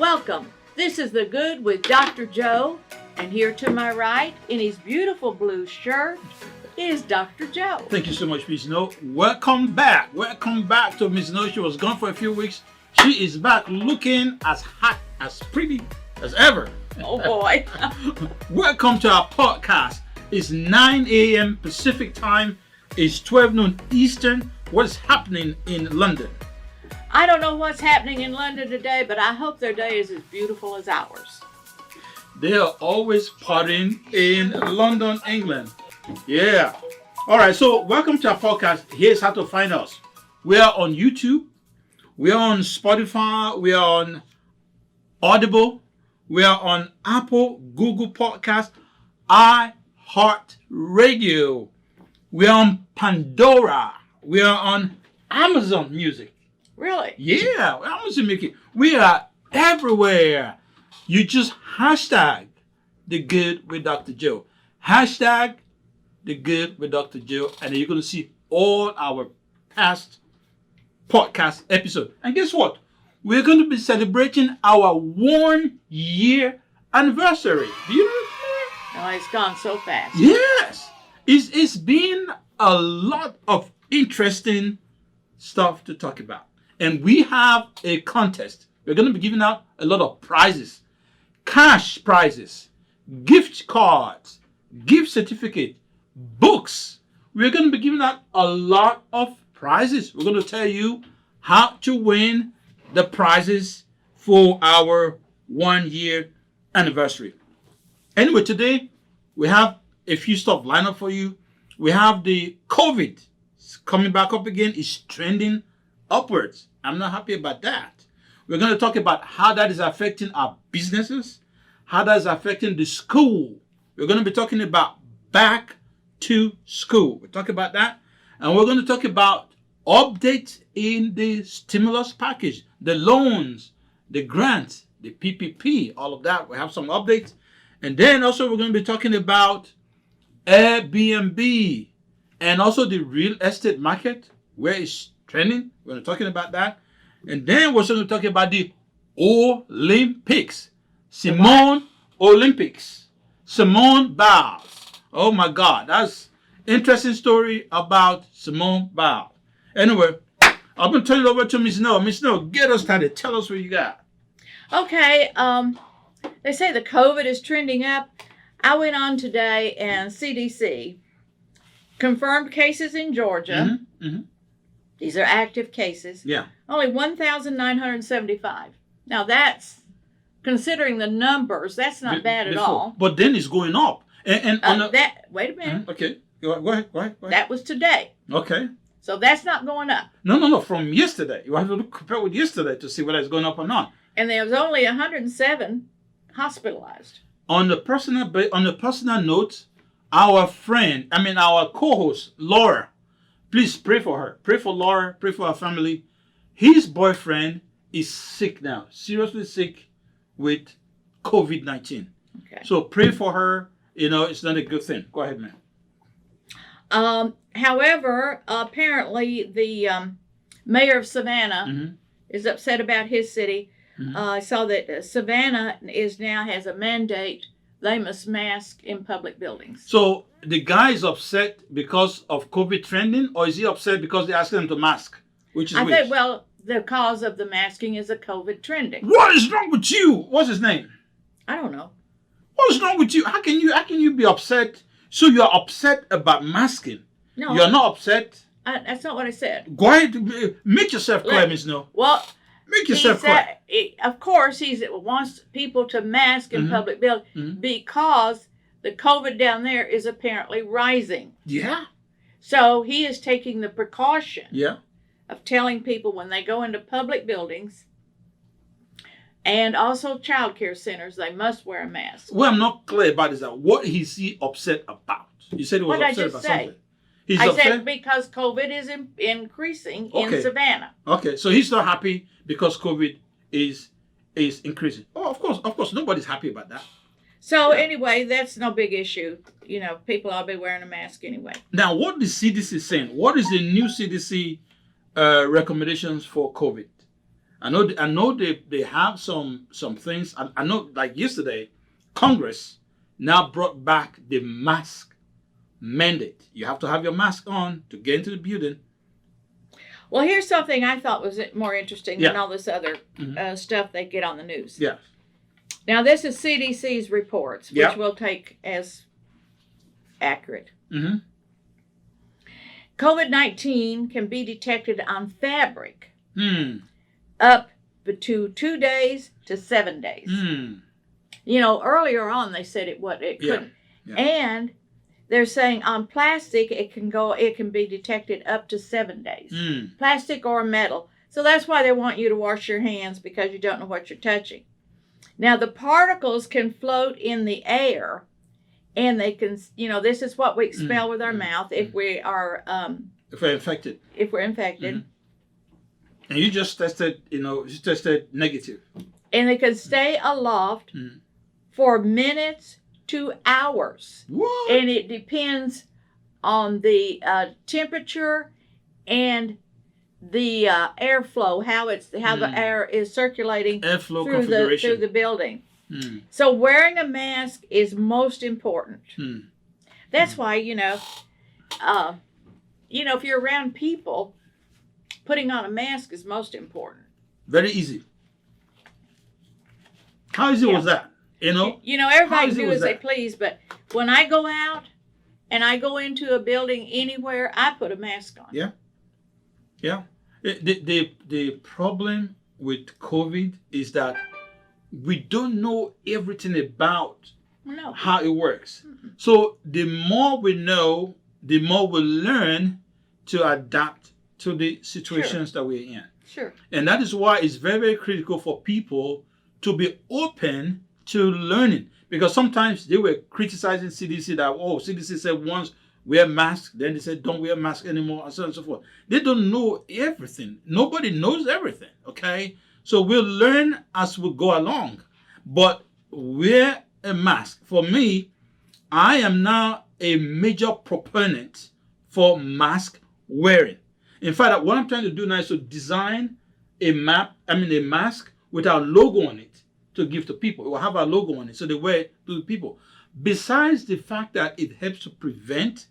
Welcome. This is The Good with Dr. Joe, and here to my right, in his beautiful blue shirt, is Dr. Joe. Thank you so much, Miss No. Welcome back. Welcome back to Miss No. She was gone for a few weeks. She is back looking as hot, as pretty as ever. Oh boy. Welcome to our podcast. It's 9 a.m. Pacific time. It's 12 noon Eastern. What is happening in London? I don't know what's happening in London today, but I hope their day is as beautiful as ours. They are always partying in London, England. Yeah. All right. So welcome to our podcast. Here's how to find us. We are on YouTube. We are on Spotify. We are on Audible. We are on Apple, Google Podcast, iHeartRadio. We are on Pandora. We are on Amazon Music. Really? Yeah, Amazon Music. We are everywhere. You just hashtag The Good with Dr. Joe. Hashtag The Good with Dr. Joe, and then you're going to see all our past podcast episodes. And guess what? We're going to be celebrating our 1 year anniversary. Do you know that? Oh, it's gone so fast. Yes. It's been a lot of interesting stuff to talk about. And we have a contest. We're going to be giving out a lot of prizes. Cash prizes, gift cards, gift certificate, books. We're going to be giving out a lot of prizes. We're going to tell you how to win the prizes for our 1 year anniversary. Anyway, today we have a few stuff lined up for you. We have the COVID coming back up again. It's trending upwards. I'm not happy about that. We're going to talk about how that is affecting our businesses, how that is affecting the school. We're going to be talking about back to school. We'll talk about that. And we're going to talk about updates in the stimulus package, the loans, the grants, the PPP, all of that. We have some updates. And then also we're going to be talking about Airbnb and also the real estate market, where it's trending. We're going to be talking about that. And then we're also going to talk about the Olympics. Simone Olympics. Simone Biles. Oh my God. That's interesting story about Simone Biles. Anyway, I'm going to turn it over to Miss No. Miss No, get us started. Tell us what you got. Okay, they say the COVID is trending up. I went on today and CDC confirmed cases in Georgia. These are active cases. Yeah. Only 1,975. Now that's, considering the numbers, that's not bad at all. But then it's going up. And on wait a minute. Okay. Go ahead. That was today. Okay. So that's not going up. No. From yesterday. You have to compare with yesterday to see whether it's going up or not. And there was only 107 hospitalized. On the personal note, our co-host, Laura, please pray for her. Pray for Laura. Pray for her family. His boyfriend is sick now, seriously sick with COVID-19. Okay. So pray for her. You know, it's not a good thing. Go ahead, man. However, apparently the mayor of Savannah is upset about his city. I saw that Savannah has a mandate. They must mask in public buildings. So the guy is upset because of COVID trending, or is he upset because they asked him to mask? Which is I think, well, the cause of the masking is a COVID trending. What is wrong with you? What's his name? I don't know. What's wrong with you? How can you be upset? So you're upset about masking? No. You're not upset? That's not what I said. Go ahead. Make yourself clear, Miss No. Well, make yourself clear. Of course, he wants people to mask in public buildings because the COVID down there is apparently rising. Yeah. So he is taking the precaution of telling people when they go into public buildings and also child care centers, they must wear a mask. Well, I'm not clear about this. What is he upset about? You said he was upset about something. I said because COVID is increasing in Savannah. Okay, so he's not happy because COVID is increasing. Oh, of course, nobody's happy about that. So anyway, that's no big issue. You know, people ought to be wearing a mask anyway. Now, what is CDC saying? What is the new CDC recommendations for COVID? I know they have some things. I know, like yesterday, Congress now brought back the mask mandate. You have to have your mask on to get into the building. Well, here's something I thought was more interesting than all this other stuff they get on the news. Yeah. Now, this is CDC's reports, which we'll take as accurate. Mm-hmm. COVID-19 can be detected on fabric Hmm. up to 2 days to 7 days. Hmm. You know, earlier on they said it couldn't. Yeah. And they're saying on plastic it can be detected up to 7 days. Hmm. Plastic or metal. So that's why they want you to wash your hands, because you don't know what you're touching. Now the particles can float in the air, and they can, you know, this is what we expel with our mouth if we are If we're infected. if we're infected. And you just tested, you tested negative. And they can stay aloft for minutes to hours. What? And it depends on the temperature and the airflow, how the air is circulating Airflow through configuration. the building. Hmm. So wearing a mask is most important. Hmm. That's why, if you're around people, putting on a mask is most important. Very easy. How easy was that? Everybody easy can do was as they that? please, but when I go out and I go into a building anywhere, I put a mask on. Yeah. Yeah. The problem with COVID is that we don't know everything about No. how it works. So the more we know, the more we learn to adapt to the situations that we're in. Sure. And that is why it's very, very critical for people to be open to learning. Because sometimes they were criticizing CDC that, CDC said once wear masks, then they said don't wear masks anymore, and so on and so forth. They don't know everything. Nobody knows everything, okay? So we'll learn as we go along. But wear a mask. For me, I am now a major proponent for mask wearing. In fact, what I'm trying to do now is to design a mask with our logo on it to give to people. It will have our logo on it, so they wear it to the people. Besides the fact that it helps to prevent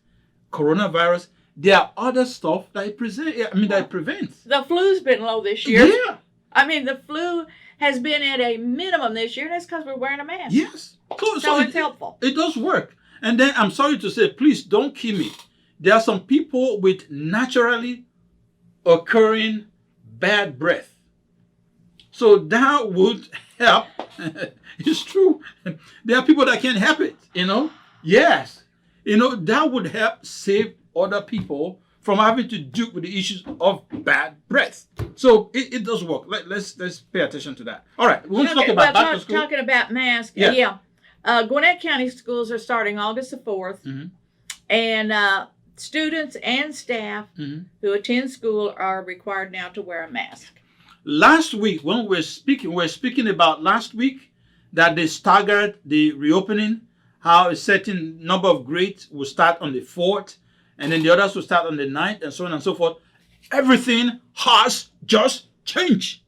coronavirus, there are other stuff that it prevents. The flu's been low this year. Yeah. I mean, the flu has been at a minimum this year, and that's because we're wearing a mask. Yes. So it's helpful. It does work. And then I'm sorry to say, please don't kill me. There are some people with naturally occurring bad breath. So that would help. It's true. There are people that can't help it, Yes. That would help save other people from having to deal with the issues of bad breath. So it does work. Let's pay attention to that. All right. We want to talk about back to school. Talking about masks. Yeah. Yeah. Gwinnett County schools are starting August the 4th. Mm-hmm. And students and staff who attend school are required now to wear a mask. Last week, when we're speaking about last week that they staggered the reopening, how a certain number of grades will start on the 4th, and then the others will start on the 9th, and so on and so forth. Everything has just changed.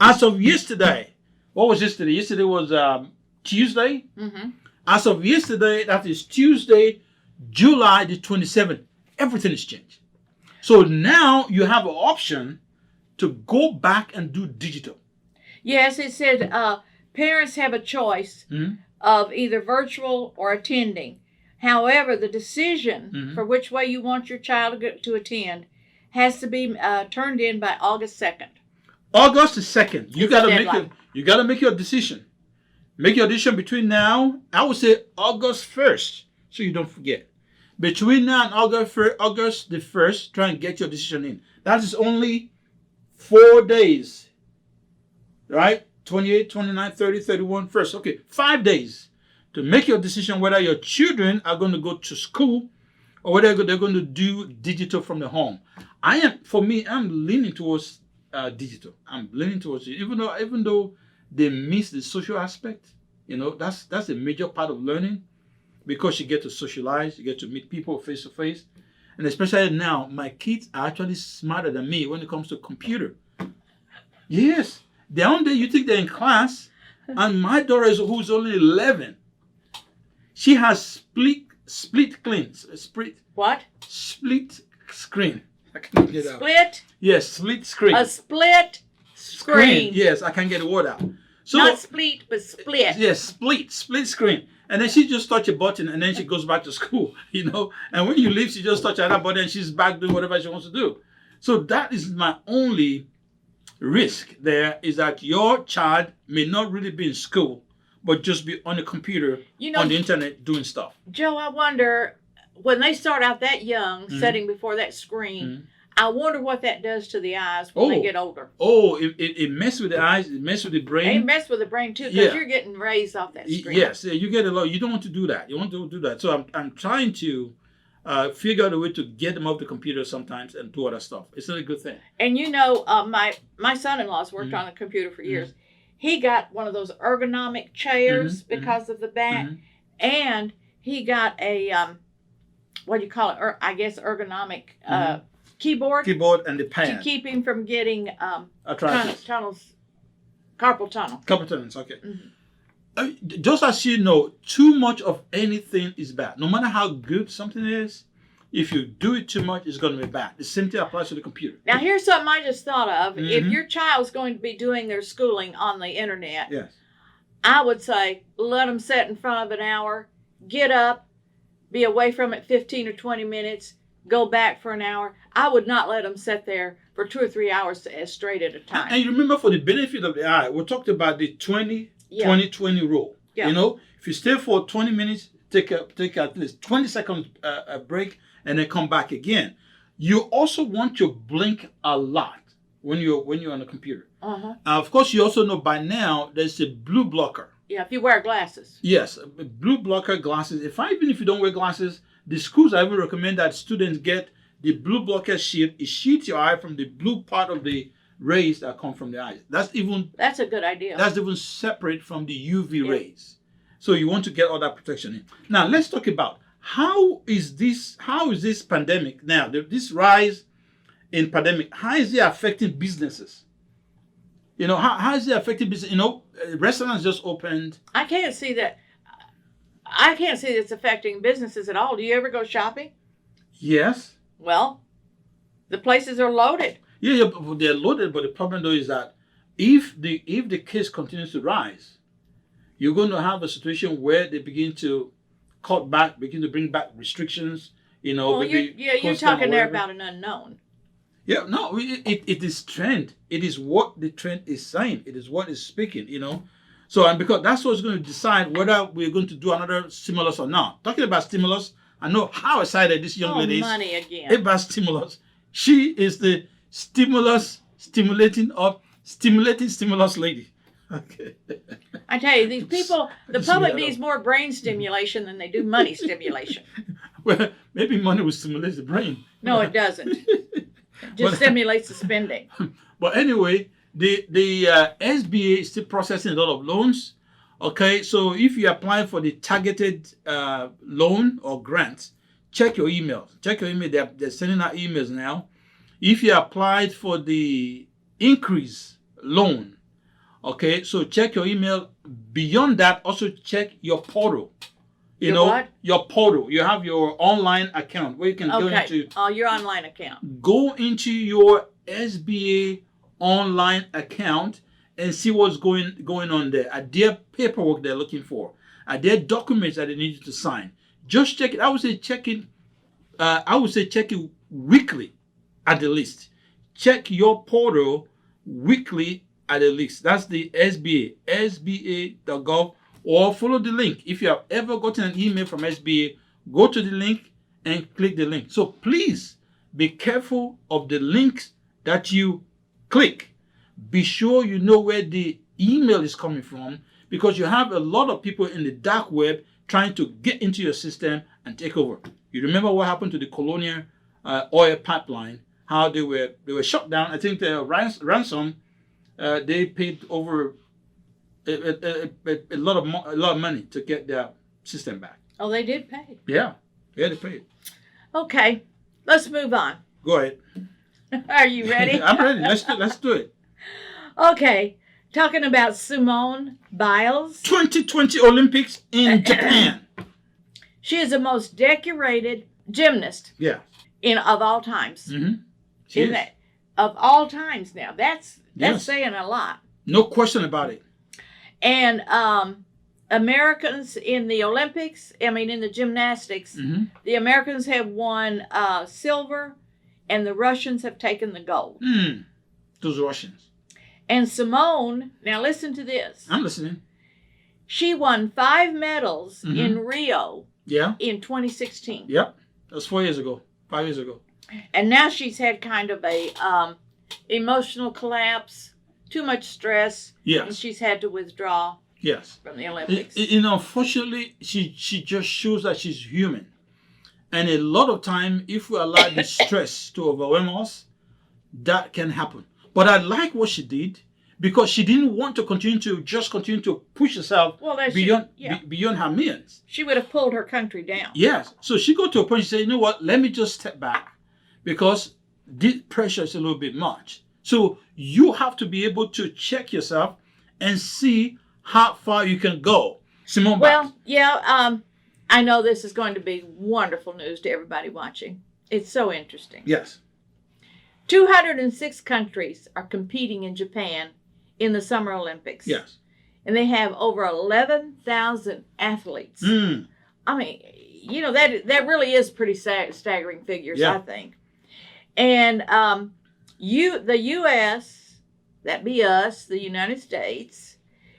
As of yesterday, what was yesterday? Yesterday was Tuesday. Mm-hmm. As of yesterday, that is Tuesday, July the 27th, everything is changed. So now you have an option to go back and do digital. Yes, it said parents have a choice of either virtual or attending. However, the decision for which way you want your child to attend has to be turned in by August 2nd. August the 2nd. You gotta make your decision. Make your decision between now, I would say August 1st, so you don't forget. Between now and August the 1st, try and get your decision in. That is only 4 days, right? 28, 29, 30, 31, 1st. Okay, 5 days to make your decision whether your children are going to go to school or whether they're going to do digital from the home. I'm leaning towards digital. I'm leaning towards it, even though they miss the social aspect. That's a major part of learning, because you get to socialize, you get to meet people face to face. And especially now, my kids are actually smarter than me when it comes to computer. Yes. The one day you think they're in class, and my daughter who's only 11, she has split What? split screen. I can't get it out. Split? Yes, split screen. A split screen. Yes, I can't get the word out. So Not split, but split. yes, split screen. And then she just touch a button and then she goes back to school, And when you leave, she just touch another button and she's back doing whatever she wants to do. So that is my only risk there, is that your child may not really be in school, but just be on the computer, on the internet doing stuff. Joe, I wonder, when they start out that young, sitting before that screen, I wonder what that does to the eyes when they get older. Oh, it messes with the eyes, it messes with the brain. It messes with the brain too, because you're getting raised off that screen. Yes, you get a lot. You don't want to do that. You want to do that. So I'm trying to figure out a way to get them off the computer sometimes and do other stuff. It's not a good thing. And my son-in-law's worked on a computer for years. He got one of those ergonomic chairs because of the back, and he got a what do you call it? I guess ergonomic keyboard And the pad to keep him from getting arthritis. carpal tunnel. Carpal tunnels. Okay. Just as you know, too much of anything is bad. No matter how good something is, if you do it too much, it's going to be bad. The same thing applies to the computer. Now, here's something I just thought of. If your child's going to be doing their schooling on the internet, Yes. I would say let them sit in front of an hour, get up, be away from it 15 or 20 minutes, go back for an hour. I would not let them sit there for 2 or 3 hours straight at a time. And you remember, for the benefit of the eye, we talked about the 20-20-20 rule. Yeah. If you stay for 20 minutes, take at least 20 seconds a break, and then come back again. You also want to blink a lot when you're on the computer. Of course, you also know by now there's a blue blocker. Yeah, if you wear glasses. Yes, blue blocker glasses. Even if you don't wear glasses, the schools I even recommend that students get the blue blocker shield. It shields your eye from the blue part of the rays that come from the eyes. That's a good idea. That's even separate from the UV rays. So you want to get all that protection in. Now let's talk about how is this pandemic now, this rise in pandemic, how is it affecting businesses? How is it affecting business? Restaurants just opened. I can't see that it's affecting businesses at all. Do you ever go shopping? Yes. Well, the places are loaded. Yeah, they're loaded, but the problem though is that if the case continues to rise, you're going to have a situation where they begin to cut back, begin to bring back restrictions. Well, you're talking there about an unknown. Yeah, no, it is trend. It is what the trend is saying. It is what is speaking. So, and because that's what's going to decide whether we're going to do another stimulus or not. Talking about stimulus, I know how excited this young lady is. Money again. About stimulus. She is the stimulating stimulus lady. Okay. I tell you, these people, the public needs more brain stimulation than they do money stimulation. Well, maybe money will stimulate the brain. No, it doesn't. It just stimulates the spending. But anyway, the SBA is still processing a lot of loans. Okay, so if you apply for the targeted loan or grant, check your emails. Check your email. They're sending out emails now. If you applied for the increase loan, okay, so check your email. Beyond that, also check your portal. Your portal. You have your online account where you can go into. Your online account. Go into your SBA online account and see what's going on there. Are there paperwork they're looking for? Are there documents that they need you to sign? Just check it. I would say check it weekly at the least. Check your portal weekly at the least. That's the SBA, sba.gov, or follow the link. If you have ever gotten an email from SBA, go to the link and click the link. So please be careful of the links that you click. Be sure you know where the email is coming from, because you have a lot of people in the dark web trying to get into your system and take over. You remember what happened to the Colonial oil pipeline, how they were shut down. I think the ransom, they paid over a lot of money to get their system back. Oh, they did pay. Yeah, they paid. Okay, let's move on. Go ahead. Are you ready? I'm ready. Let's do it. Okay, talking about Simone Biles. 2020 Olympics in Japan. She is the most decorated gymnast Yeah. of all times. Mm-hmm. Isn't that of all times now? That's Yes. saying a lot. No question about it. And Americans in the Olympics, in the gymnastics, Mm-hmm. the Americans have won silver, and the Russians have taken the gold. Those Russians. And Simone, now listen to this. I'm listening. She won 5 medals Mhm. in Rio Yeah. in 2016. Yep. That was 4 years ago. 5 years ago. And now she's had kind of a emotional collapse, too much stress, and Yes. she's had to withdraw Yes. from the Olympics. Unfortunately, she just shows that she's human. And a lot of time, if we allow the stress to overwhelm us, that can happen. But I like what she did because she didn't want to continue to push herself Well, that's beyond her means. she would have pulled her country down. Yes. So she got to a point, she said, you know what, let me just step back because this pressure is a little bit much. So you have to be able to check yourself and see how far you can go. Simone Biles. Well, yeah, I know this is going to be wonderful news to everybody watching. It's so interesting. Yes. 206 countries are competing in Japan in the Summer Olympics. Yes. And they have over 11,000 athletes. Mm. That really is pretty staggering figures, Yeah. I think. And the U.S., that be us, the United States,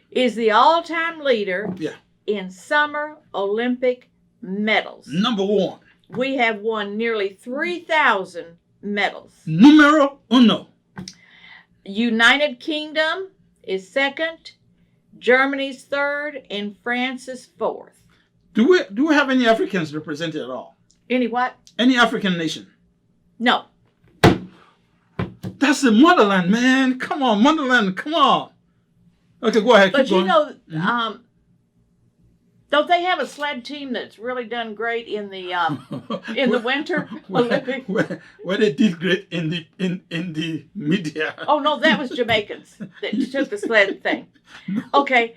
is the all-time leader Yeah. in Summer Olympic medals. Number 1. We have won nearly 3,000 medals. Numero uno. United Kingdom is second, Germany's third, and France is fourth. Do we have any Africans represented at all? Any what? Any African nation? No. That's the motherland, man. Come on, motherland. Come on. Okay, go ahead. But Keep going. don't they have a sled team that's really done great in the Winter Olympics? Where they did great in the media. Oh no, that was Jamaicans that took the sled thing. Okay,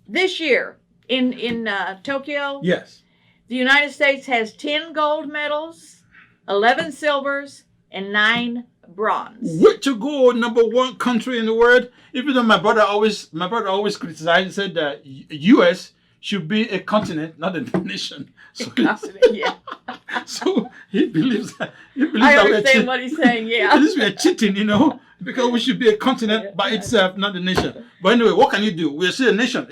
this year in Tokyo, Yes. the United States has 10 gold medals, 11 silvers, and 9 bronze. Way to go, number 1 country in the world. Even though my brother always criticized and said that U.S. should be a continent, not a nation. So, Yeah, so he believes that. I understand what he's saying. At Yeah. least we are cheating, because we should be a continent by itself, not a nation. But anyway, what can you do? We're still a nation.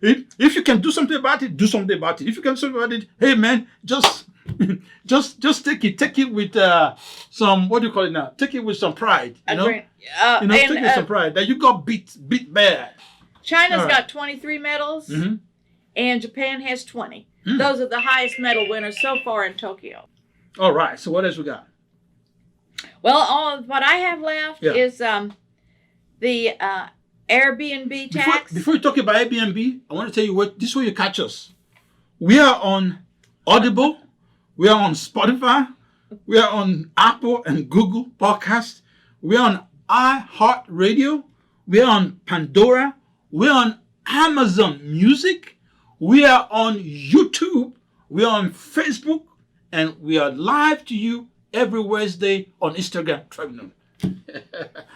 If you can do something about it, do something about it. If you can do something about it, hey man, just take it with some, what do you call it now? Take it with some pride, Agree. take it with some pride that you got beat bad. China's All right. got 23 medals, Mhm. and Japan has 20. Those are the highest medal winners so far in Tokyo. All right. So what else we got? Well, all what I have left Yeah. is the Airbnb tax. Before you talk about Airbnb, I want to tell you this way you catch us. We are on Audible. We are on Spotify. We are on Apple and Google Podcasts. We are on iHeartRadio. We are on Pandora. We are on Amazon Music. We are on YouTube. We are on Facebook. And we are live to you every Wednesday on Instagram. Tribunal.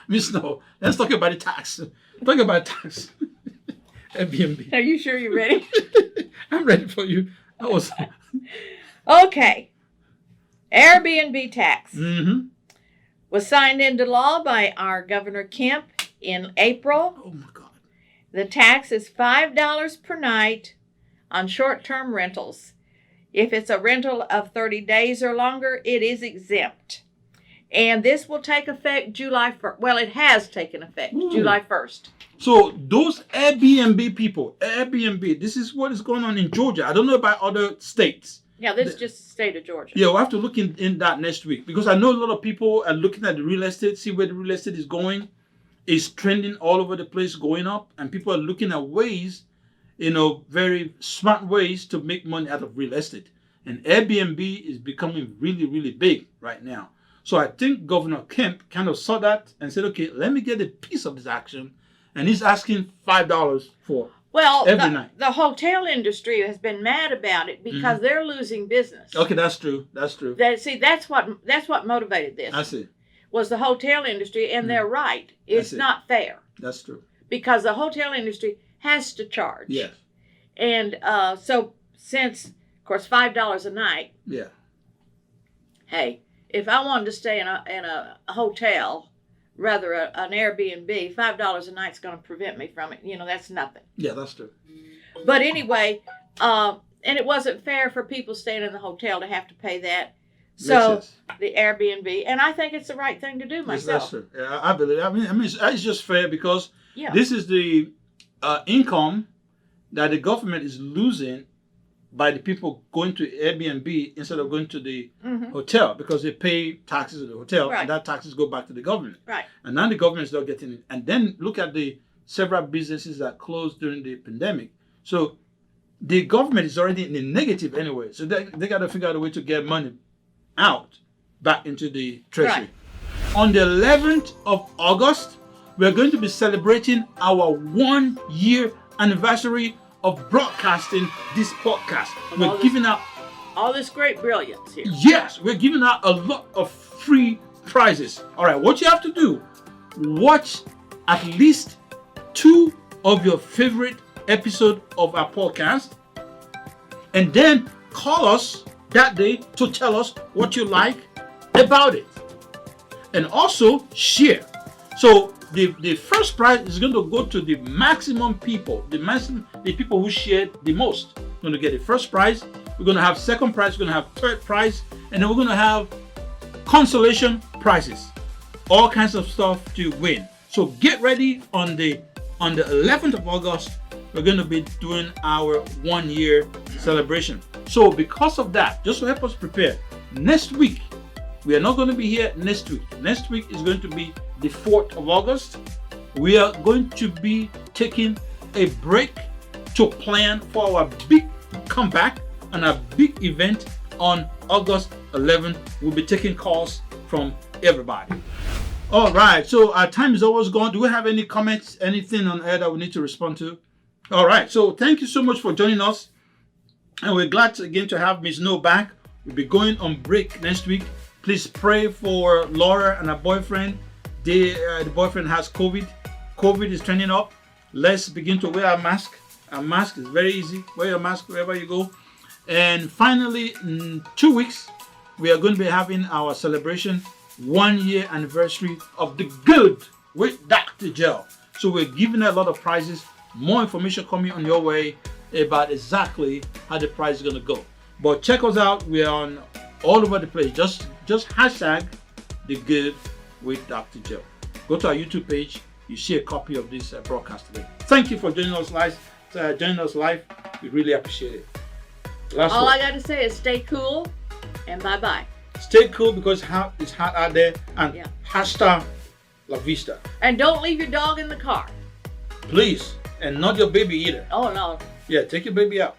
Miss Snow, let's talk about the tax. Talk about tax. Airbnb. Are you sure you're ready? I'm ready for you. That was. Okay. Airbnb tax Mm-hmm. was signed into law by our Governor Kemp in April. Oh my God. The tax is $5 per night on short-term rentals. If it's a rental of 30 days or longer, it is exempt. And this will take effect July 1st. Well, it has taken effect July 1st. So those Airbnb people, this is what is going on in Georgia. I don't know about other states. Yeah, this is just the state of Georgia. Yeah, we'll have to look in that next week because I know a lot of people are looking at the real estate, see where the real estate is going. It's trending all over the place, going up, and people are looking at ways, very smart ways to make money out of real estate. And Airbnb is becoming really, really big right now. So I think Governor Kemp kind of saw that and said, okay, let me get a piece of this action. And he's asking $5 for every night. The hotel industry has been mad about it because they're losing business. Okay, that's true. That's true. That's what motivated this. I see. Was the hotel industry, and they're right. It's not fair. That's true. Because the hotel industry has to charge. Yes. And so since, of course, $5 a night. Yeah. Hey, if I wanted to stay in a hotel, rather an Airbnb, $5 a night is going to prevent me from it. That's nothing. Yeah, that's true. But anyway, and it wasn't fair for people staying in the hotel to have to pay that. So the Airbnb, and I think it's the right thing to do myself. Yes, that's true. Yeah, I believe. I mean, it's just fair because this is the income that the government is losing by the people going to Airbnb instead of going to the hotel, because they pay taxes at the hotel, and that taxes go back to the government. Right. And now the government is not getting it. And then look at the several businesses that closed during the pandemic. So the government is already in the negative anyway. So they got to figure out a way to get money out back into the treasury. Right. On the 11th of August, we're going to be celebrating our 1-year anniversary of broadcasting this podcast. We're giving out all this great brilliance here. Yes, we're giving out a lot of free prizes. All right, what you have to do, watch at least 2 of your favorite episodes of our podcast, and then call us that day to tell us what you like about it, and also share. So the first prize is going to go to the maximum people, the people who shared the most. We're going to get the first prize. We're going to have second prize. We're going to have third prize, and then we're going to have consolation prizes, all kinds of stuff to win. So get ready on the 11th of August. We're going to be doing our 1-year celebration. So because of that, just to help us prepare, next week, we are not going to be here next week. Next week is going to be the 4th of August. We are going to be taking a break to plan for our big comeback and a big event on August 11th. We'll be taking calls from everybody. All right, so our time is almost gone. Do we have any comments, anything on air that we need to respond to? All right, so thank you so much for joining us. And we're glad again to have Ms. No back. We'll be going on break next week. Please pray for Laura and her boyfriend. The boyfriend has COVID. COVID is trending up. Let's begin to wear our mask. Our mask is very easy. Wear your mask wherever you go. And finally, in 2 weeks, we are going to be having our celebration 1-year anniversary of The Good with Dr. Gel. So we're giving a lot of prizes. More information coming on your way about exactly how the prize is going to go. But check us out. We're on all over the place. Just hashtag The Good with Dr. Gel. Go to our YouTube page. You see a copy of this broadcast today. Thank you for joining us live. We really appreciate it. All I got to say is stay cool and bye-bye. Stay cool because it's hot out there. And hashtag La Vista. And don't leave your dog in the car. Please. And not your baby either. Oh, no. Yeah, take your baby out.